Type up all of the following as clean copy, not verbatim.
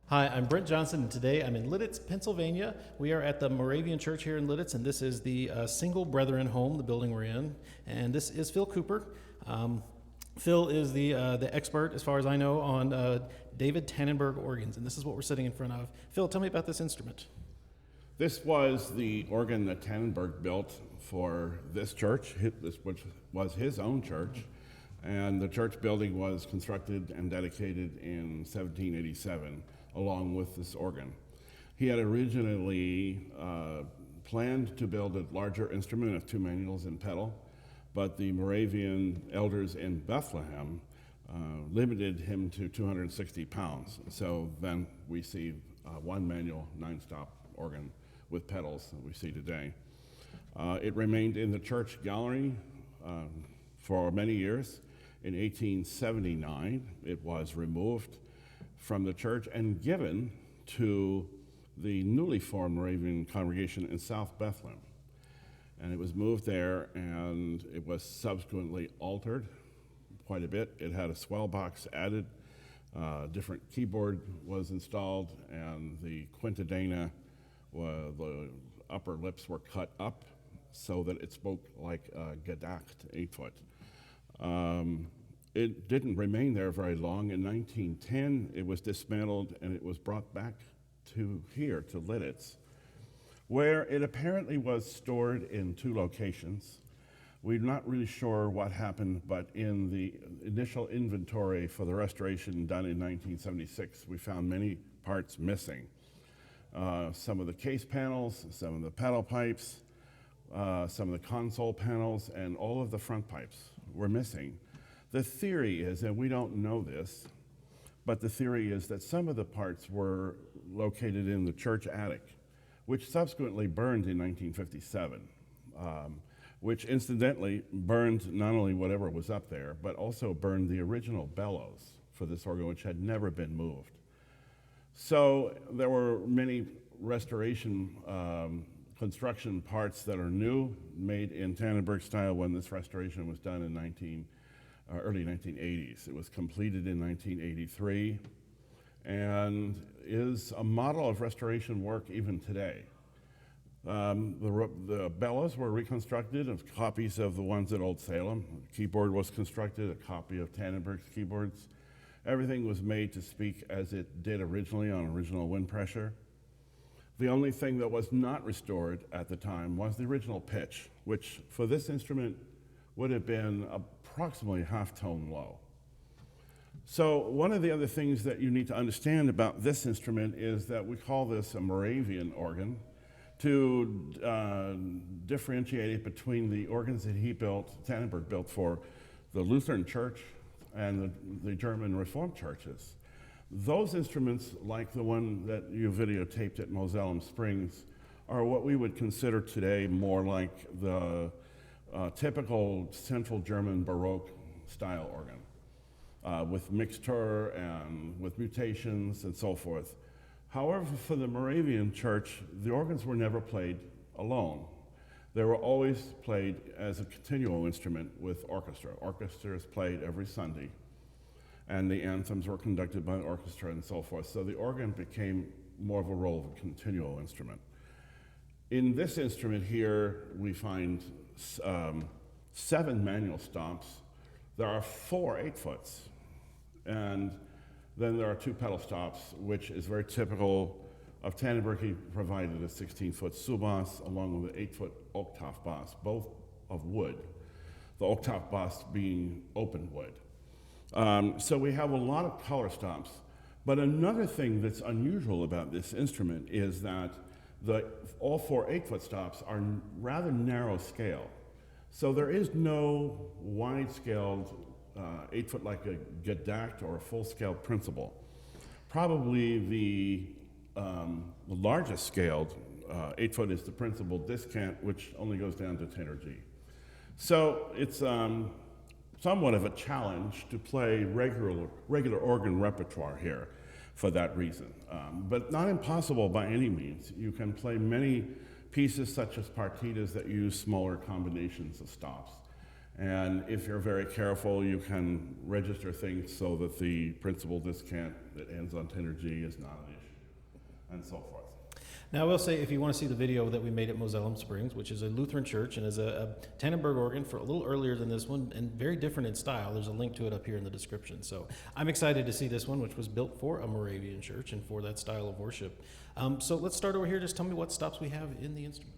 Hi, I'm Brent Johnson, and today I'm in Lititz, Pennsylvania. We are at the Moravian Church here in Lititz, and this is the Single Brethren Home, the building we're in. And this is Phil Cooper. Phil is the expert, as far as I know, on David Tannenberg organs, and this is what we're sitting in front of. Phil, tell me about this instrument. This was the organ that Tannenberg built for this church, which was his own church. And the church building was constructed and dedicated in 1787, along with this organ. He had originally planned to build a larger instrument of 2 manuals and pedal, but the Moravian elders in Bethlehem limited him to 260 pounds. So then we see 1 manual 9-stop organ with pedals that we see today. It remained in the church gallery for many years. In 1879, it was removed from the church and given to the newly formed Moravian congregation in South Bethlehem. And it was moved there, and it was subsequently altered quite a bit. It had a swell box added, different keyboard was installed, and the quintadena, the upper lips were cut up so that it spoke like a gedacht 8-foot. It didn't remain there very long. In 1910, it was dismantled and it was brought back to here, to Lititz, where it apparently was stored in 2 locations. We're not really sure what happened, but in the initial inventory for the restoration done in 1976, we found many parts missing. Some of the case panels, some of the pedal pipes, some of the console panels, and all of the front pipes were missing. The theory is, and we don't know this, but the theory is that some of the parts were located in the church attic, which subsequently burned in 1957, which incidentally burned not only whatever was up there, but also burned the original bellows for this organ, which had never been moved. So there were many restoration construction parts that are new, made in Tannenberg style when this restoration was done in early 1980s. It was completed in 1983 and is a model of restoration work even today. The bellows were reconstructed of copies of the ones at Old Salem. The keyboard was constructed, a copy of Tannenberg's keyboards. Everything was made to speak as it did originally on original wind pressure. The only thing that was not restored at the time was the original pitch, which for this instrument would have been approximately half-tone low. So one of the other things that you need to understand about this instrument is that we call this a Moravian organ to differentiate it between the organs that Tannenberg built for the Lutheran Church and the German Reformed churches. Those instruments, like the one that you videotaped at Mosellum Springs, are what we would consider today more like the typical Central German Baroque style organ, with mixture and with mutations and so forth. However, for the Moravian church, the organs were never played alone. They were always played as a continual instrument with orchestra. Orchestras played every Sunday, and the anthems were conducted by the orchestra and so forth. So the organ became more of a role of a continual instrument. In this instrument here, we find 7 manual stops. There are 4 8-foots, and then there are 2 pedal stops, which is very typical of Tannenberg. He provided a 16-foot subbass along with an 8-foot octave bass, both of wood, the octave bass being open wood. So we have a lot of color stops. But another thing that's unusual about this instrument is that all 4 8-foot stops are rather narrow scale. So there is no wide-scaled 8-foot like a gedacht or a full-scale principal. Probably the largest scaled 8-foot is the principal discant, which only goes down to tenor G. So it's somewhat of a challenge to play regular organ repertoire here for that reason, but not impossible by any means. You can play many pieces such as partitas that use smaller combinations of stops. And if you're very careful, you can register things so that the principal discant that ends on tender G is not an issue, and so forth. Now, I will say, if you want to see the video that we made at Mosellum Springs, which is a Lutheran church and is a Tannenberg organ for a little earlier than this one and very different in style, there's a link to it up here in the description. So I'm excited to see this one, which was built for a Moravian church and for that style of worship. So let's start over here. Just tell me what stops we have in the instrument.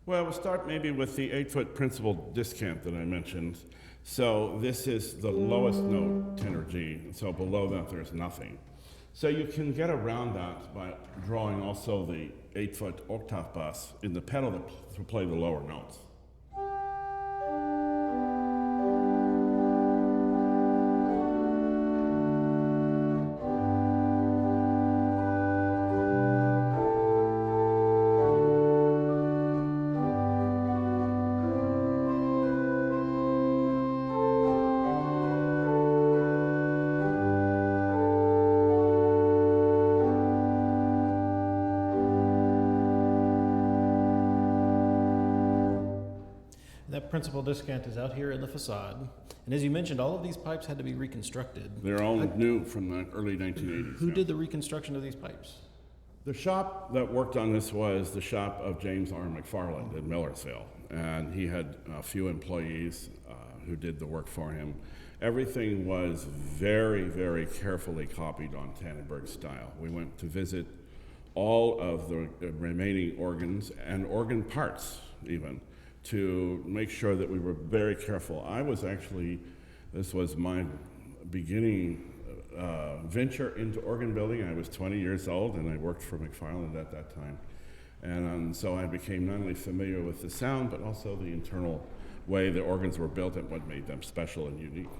Well, we'll start maybe with the 8-foot principal discant that I mentioned. So this is the lowest note, tenor G. So below that, there's nothing. So you can get around that by drawing also the 8-foot octave bass in the pedal to play the lower notes. That principal discant is out here in the facade. And as you mentioned, all of these pipes had to be reconstructed. They're all new from the early 1980s. Who did the reconstruction of these pipes? The shop that worked on this was the shop of James R. McFarland in Millersville. And he had a few employees who did the work for him. Everything was very, very carefully copied on Tannenberg style. We went to visit all of the remaining organs and organ parts even, to make sure that we were very careful. This was my beginning venture into organ building. I was 20 years old and I worked for McFarland at that time. And so I became not only familiar with the sound, but also the internal way the organs were built and what made them special and unique.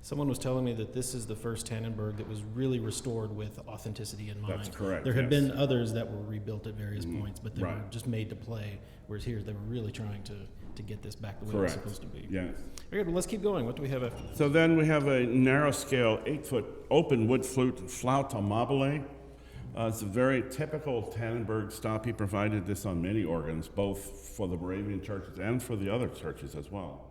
Someone was telling me that this is the first Tannenberg that was really restored with authenticity in mind. That's correct. There had yes. been others that were rebuilt at various points, but they right. were just made to play, whereas here they were really trying to get this back the way Correct. it was supposed to be. Yes. Very good. Well, let's keep going. What do we have after this? So then we have a narrow scale 8-foot open wood flute, flauta mobile. It's a very typical Tannenberg stop. He provided this on many organs, both for the Moravian churches and for the other churches as well.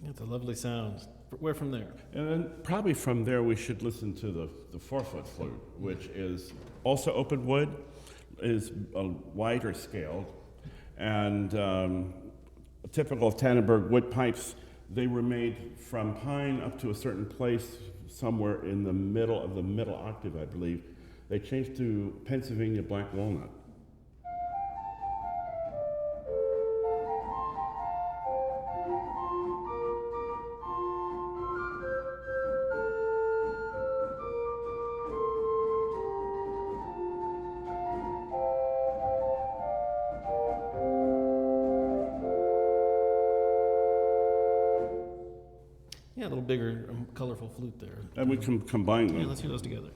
That's a lovely sound. Where from there? And then probably from there we should listen to the 4-foot flute, which is also open wood, is wider scaled, and typical Tannenberg wood pipes, they were made from pine up to a certain place, somewhere in the middle of the middle octave, I believe. They changed to Pennsylvania black walnut. Yeah, a little bigger, colorful flute there. And we can combine them. Yeah, let's hear those together.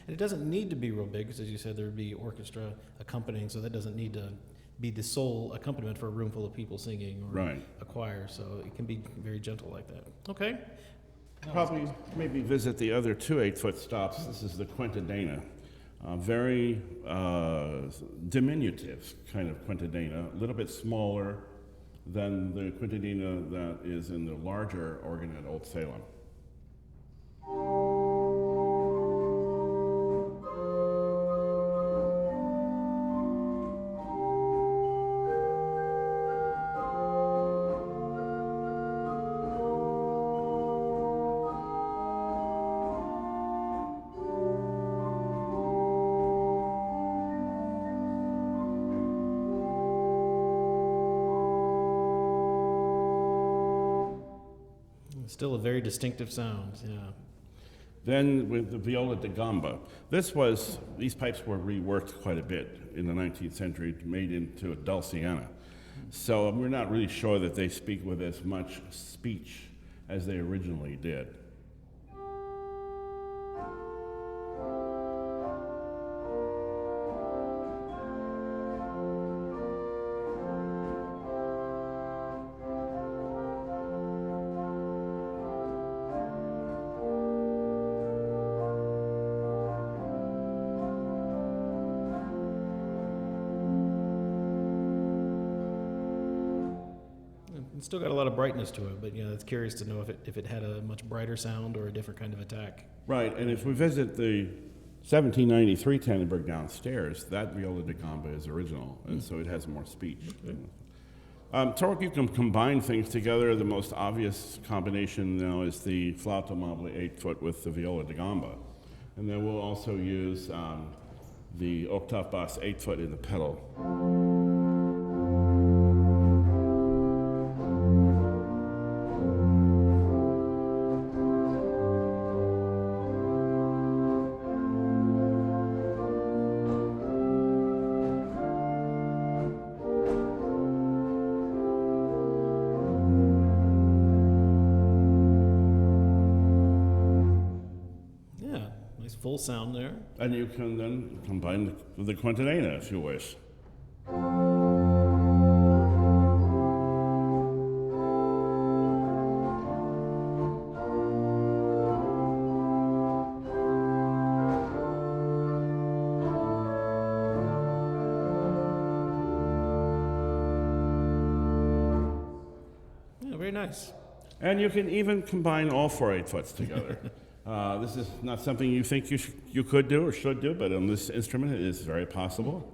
And it doesn't need to be real big, because as you said, there would be orchestra accompanying, so that doesn't need to be the sole accompaniment for a room full of people singing or Right. a choir, so it can be very gentle like that. Okay. Probably maybe visit the other two 8-foot stops. This is the Quintadena. Very diminutive kind of Quintadena, a little bit smaller than the Quintadena that is in the larger organ at Old Salem. Still a very distinctive sound, yeah. Then with the viola da gamba, these pipes were reworked quite a bit in the 19th century, made into a dulciana. So we're not really sure that they speak with as much speech as they originally did. It's still got a lot of brightness to it, but it's curious to know if it had a much brighter sound or a different kind of attack. Right, and if we visit the 1793 Tannenberg downstairs, that viola da gamba is original, and so it has more speech. Okay. You can combine things together. The most obvious combination now is the flauto mobile 8-foot with the viola da gamba. And then we'll also use the octave bass 8-foot in the pedal. Nice full sound there. And you can then combine with the quintanena if you wish. Yeah, very nice. And you can even combine all 4 8-foots together. This is not something you think you could do or should do, but on this instrument it is very possible.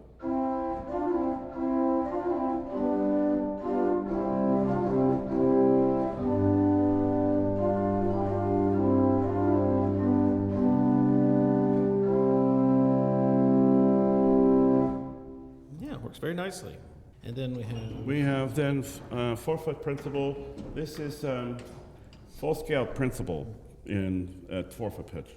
Yeah, it works very nicely. And then we have then 4-foot principal. This is full scale principal at 4-foot pitch.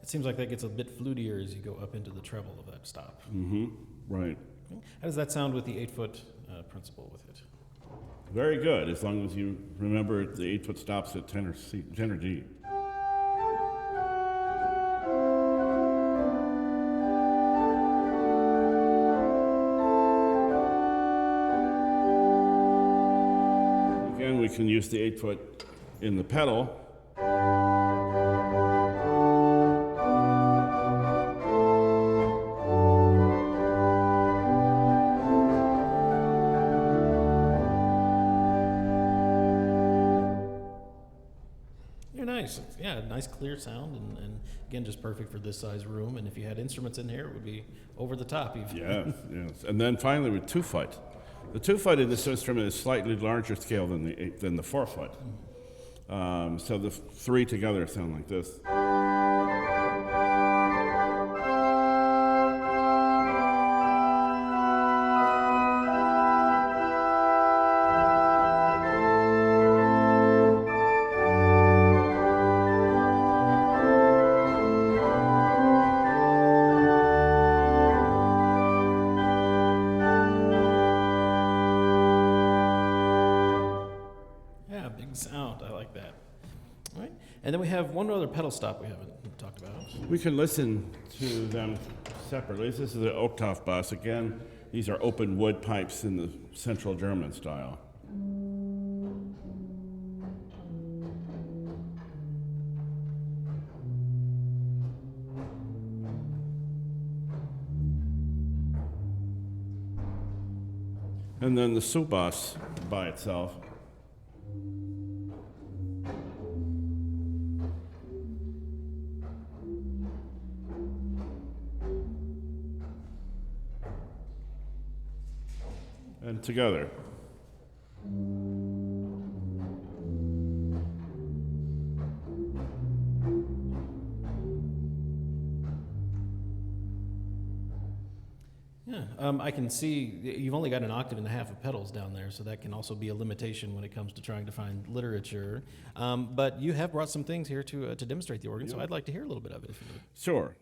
it seems like that gets a bit flutier as you go up into the treble of that stop. Mm-hmm. Right. How does that sound with the 8-foot principal with it? Very good, as long as you remember the 8-foot stops at tenor G. Again, we can use the 8-foot in the pedal. Nice. Yeah, nice clear sound, and again, just perfect for this size room. And if you had instruments in here, it would be over the top even. Yes, yes. And then finally with 2-foot. The 2-foot in this instrument is slightly larger scale than the 4-foot. So the 3 together sound like this. Sound. I like that. All right. And then we have one other pedal stop we haven't talked about. We can listen to them separately. This is the octave bass. Again, these are open wood pipes in the Central German style. And then the subbass by itself. stand together. Yeah, I can see you've only got an octave and a half of pedals down there, so that can also be a limitation when it comes to trying to find literature. But you have brought some things here to demonstrate the organ, so I'd like to hear a little bit of it if you would. Sure.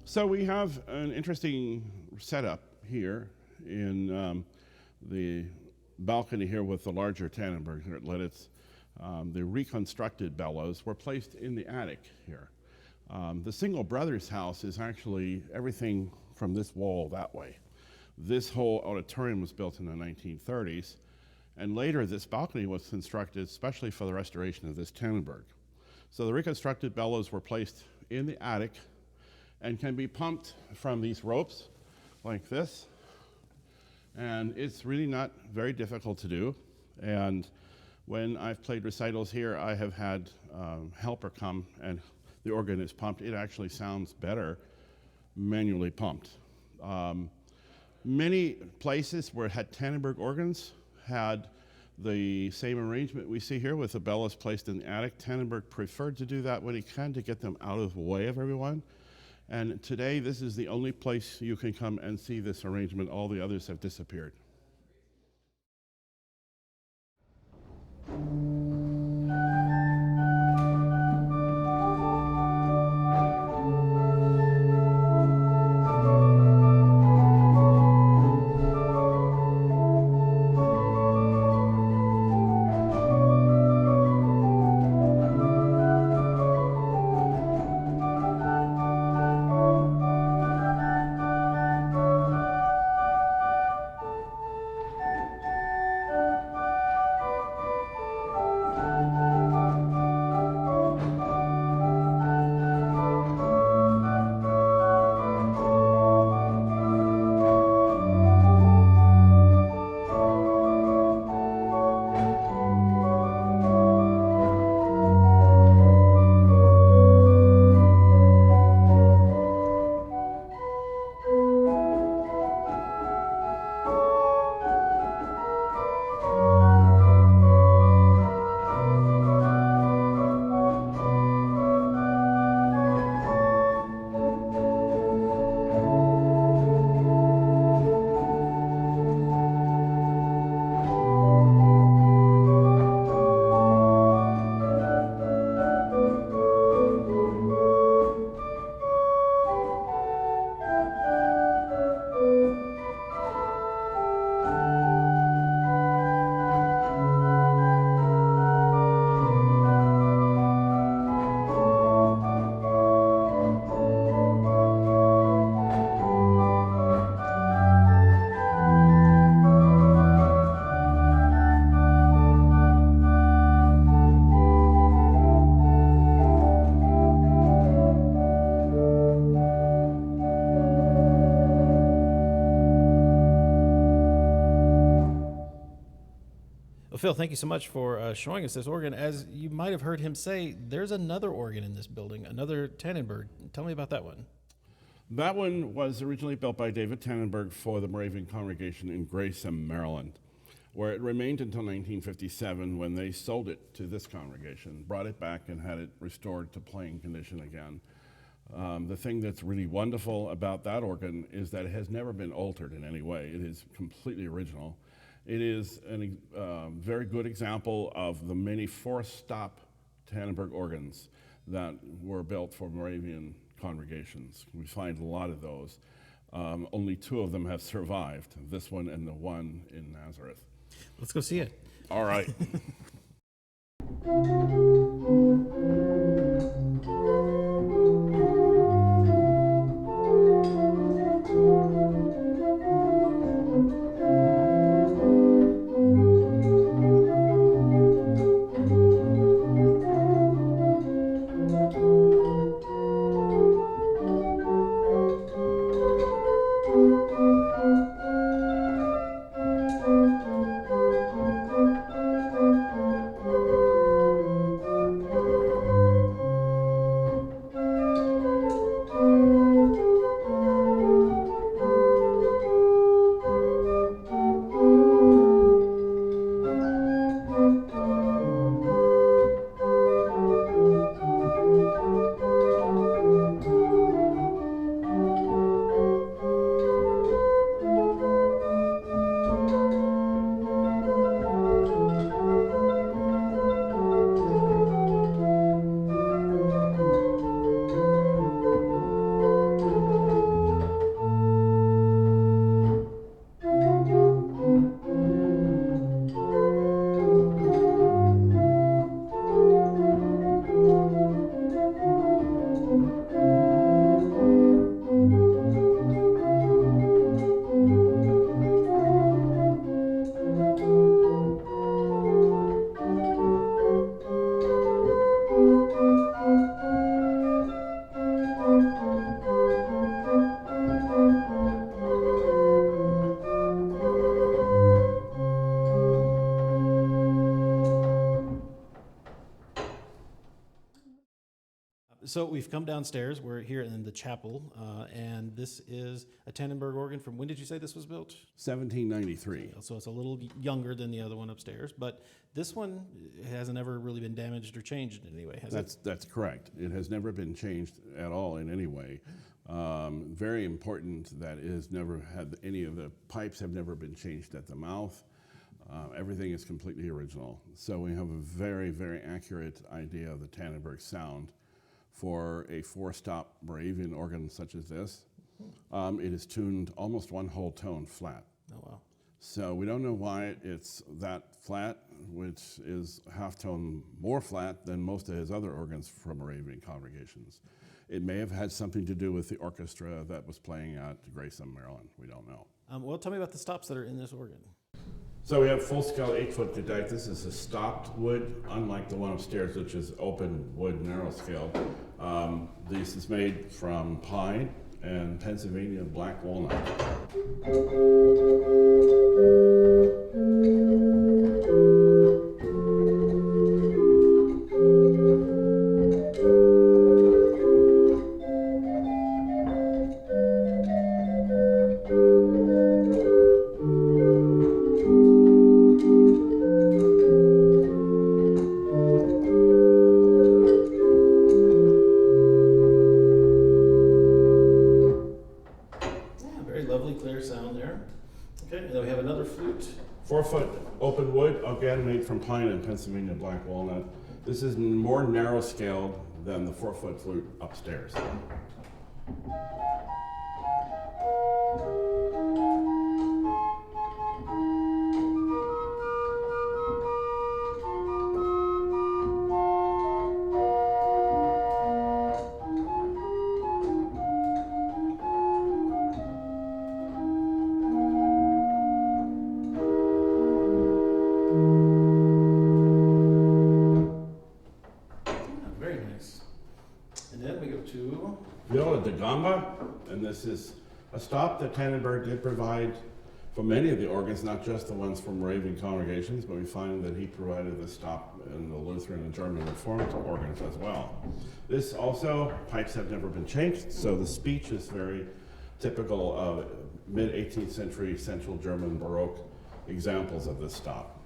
So we have an interesting setup here in the balcony here with the larger Tannenberg here at Lititz. The reconstructed bellows were placed in the attic here. The single brother's house is actually everything from this wall that way. This whole auditorium was built in the 1930s, and later this balcony was constructed especially for the restoration of this Tannenberg. So the reconstructed bellows were placed in the attic and can be pumped from these ropes like this. And it's really not very difficult to do. And when I've played recitals here, I have had helper come and the organ is pumped. It actually sounds better manually pumped. Many places where it had Tannenberg organs had the same arrangement we see here with the bellows placed in the attic. Tannenberg preferred to do that when he can to get them out of the way of everyone. And today, this is the only place you can come and see this arrangement. All the others have disappeared. Phil, thank you so much for showing us this organ. As you might have heard him say, there's another organ in this building, another Tannenberg. Tell me about that one. That one was originally built by David Tannenberg for the Moravian congregation in Grayson, Maryland, where it remained until 1957 when they sold it to this congregation, brought it back and had it restored to playing condition again. The thing that's really wonderful about that organ is that it has never been altered in any way. It is completely original. It is a very good example of the many four-stop Tannenberg organs that were built for Moravian congregations. We find a lot of those. Only two of them have survived, this one and the one in Nazareth. Let's go see it. All right. So we've come downstairs. We're here in the chapel, and this is a Tannenberg organ from, when did you say this was built? 1793. So it's a little younger than the other one upstairs, but this one hasn't ever really been damaged or changed in any way, has it? That's correct. It has never been changed at all in any way. Very important that it has never had, any of the pipes have never been changed at the mouth. Everything is completely original. So we have a very, very accurate idea of the Tannenberg sound for a four-stop Moravian organ such as this. It is tuned almost one whole tone flat. Oh, wow. So we don't know why it's that flat, which is half tone more flat than most of his other organs from Moravian congregations. It may have had something to do with the orchestra that was playing at Grayson, Maryland. We don't know. Well, tell me about the stops that are in this organ. So we have full-scale 8-foot deck. This is a stopped wood, unlike the one upstairs, which is open wood, narrow scale. This is made from pine and Pennsylvania black walnut. Lovely clear sound there. Okay, and then we have another flute. 4-foot open wood, again made from pine and Pennsylvania black walnut. This is more narrow scaled than the 4-foot flute upstairs. Viola da Gamba, and this is a stop that Tannenberg did provide for many of the organs, not just the ones from Moravian congregations, but we find that he provided the stop in the Lutheran and German Reformed organs as well. This also, pipes have never been changed, so the speech is very typical of mid-18th century Central German Baroque examples of this stop.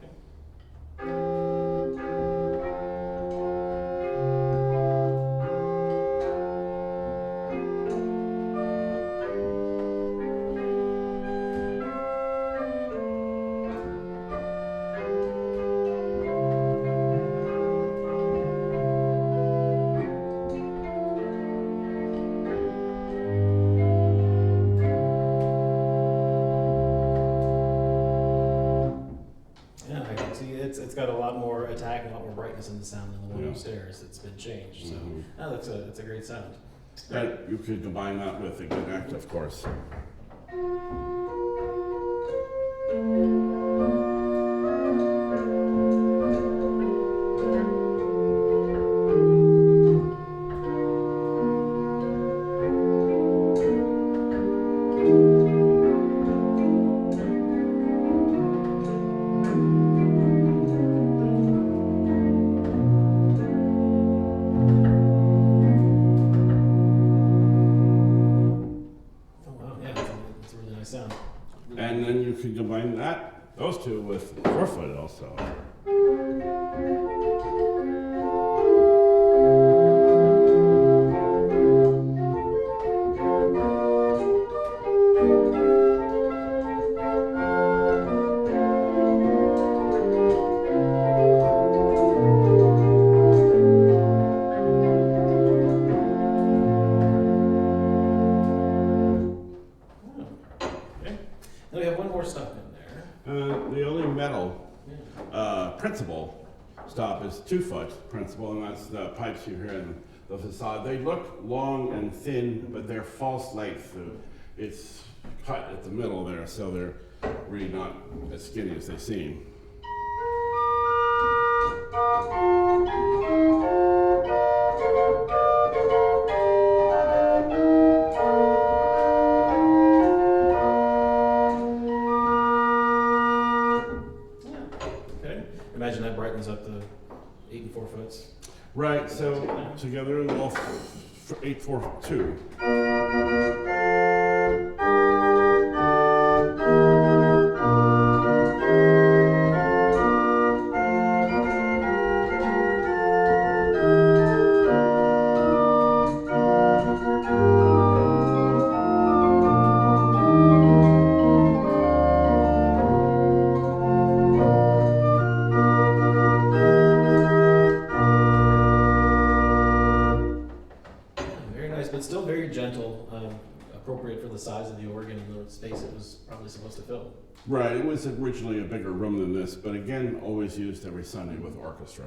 It's got a lot more attack and a lot more brightness in the sound than the one Yeah. upstairs. It's been changed, so that's a great sound. And you could combine that with a good act, of course. Sound. And then you can combine those two with four-foot also. Then we have one more stop in there. The only metal principal stop is 2-foot principal, and that's the pipes you hear in the facade. They look long and thin, but they're false length. It's cut at the middle there, so they're really not as skinny as they seem. Imagine that brightens up the 8 and 4 foots. Right, so together they'll 8, 4, 2. But still very gentle, appropriate for the size of the organ and the space it was probably supposed to fill. Right, it was originally a bigger room than this, but again, always used every Sunday with orchestra.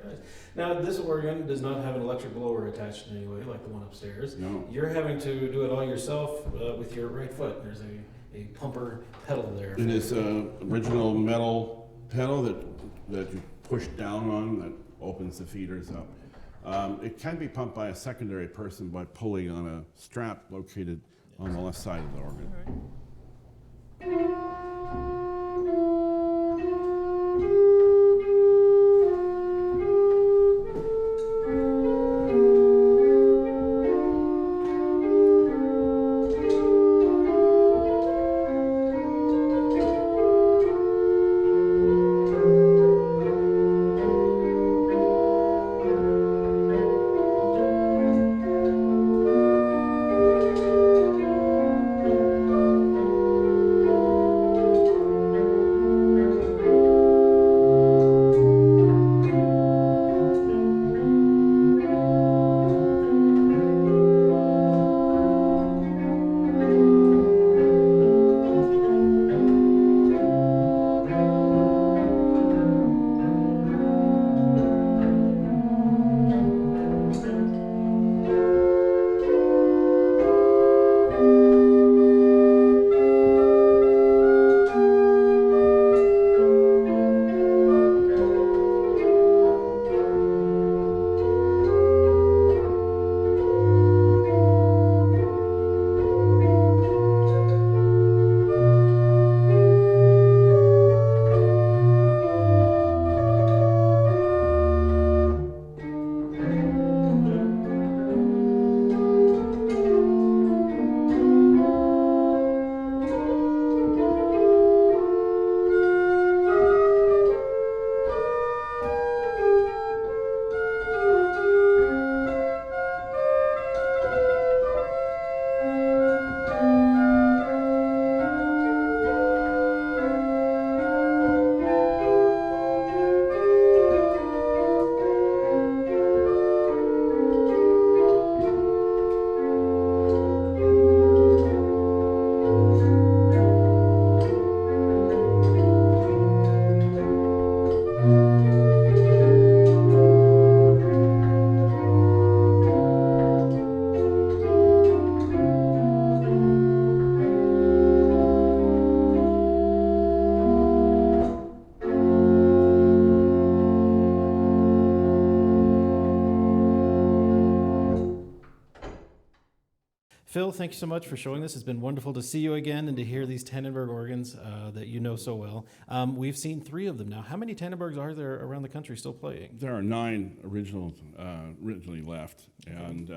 Right. Now, this organ does not have an electric blower attached in any way like the one upstairs. No. You're having to do it all yourself with your right foot. There's a pumper pedal there. It is an original metal pedal that you push down on that opens the feeders up. It can be pumped by a secondary person by pulling on a strap located on the left side of the organ. Phil, thank you so much for showing this. It's been wonderful to see you again and to hear these Tannenberg organs that you know so well. We've seen 3 of them now. How many Tannenbergs are there around the country still playing? There are 9 originally left, and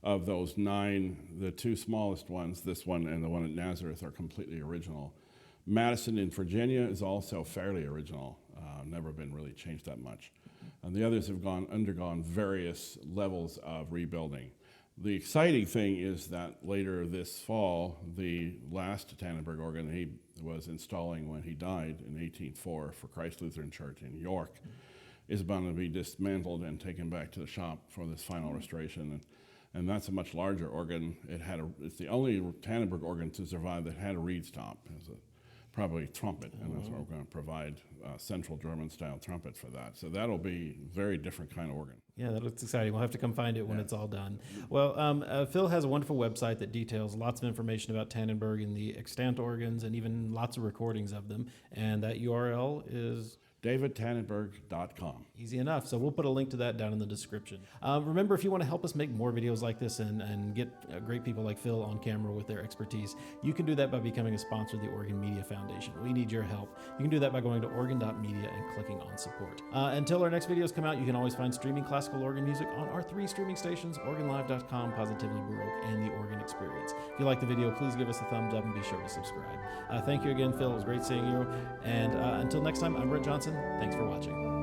of those 9, the 2 smallest ones, this one and the one at Nazareth, are completely original. Madison in Virginia is also fairly original, never been really changed that much. And the others have undergone various levels of rebuilding. The exciting thing is that later this fall, the last Tannenberg organ he was installing when he died in 1804 for Christ Lutheran Church in York is bound to be dismantled and taken back to the shop for this final restoration. And that's a much larger organ. It's the only Tannenberg organ to survive that had a reed stop. It's probably trumpet, and that's what we're going to provide, central German-style trumpet for that. So that'll be a very different kind of organ. Yeah, that looks exciting. We'll have to come find it when it's all done. Well, Phil has a wonderful website that details lots of information about Tannenberg and the extant organs and even lots of recordings of them. And that URL is davidtannenberg.com. easy enough. So we'll put a link to that down in the description. Remember, if you want to help us make more videos like this and get great people like Phil on camera with their expertise, you can do that by becoming a sponsor of the Organ Media Foundation. We need your help. You can do that by going to organ.media and clicking on support. Until our next videos come out, you can always find streaming classical organ music on our 3 streaming stations, organlive.com, Positively Baroque, and The Organ Experience. If you like the video, please give us a thumbs up and be sure to subscribe. Thank you again, Phil. It was great seeing you. And until next time, I'm Brett Johnson. Thanks for watching.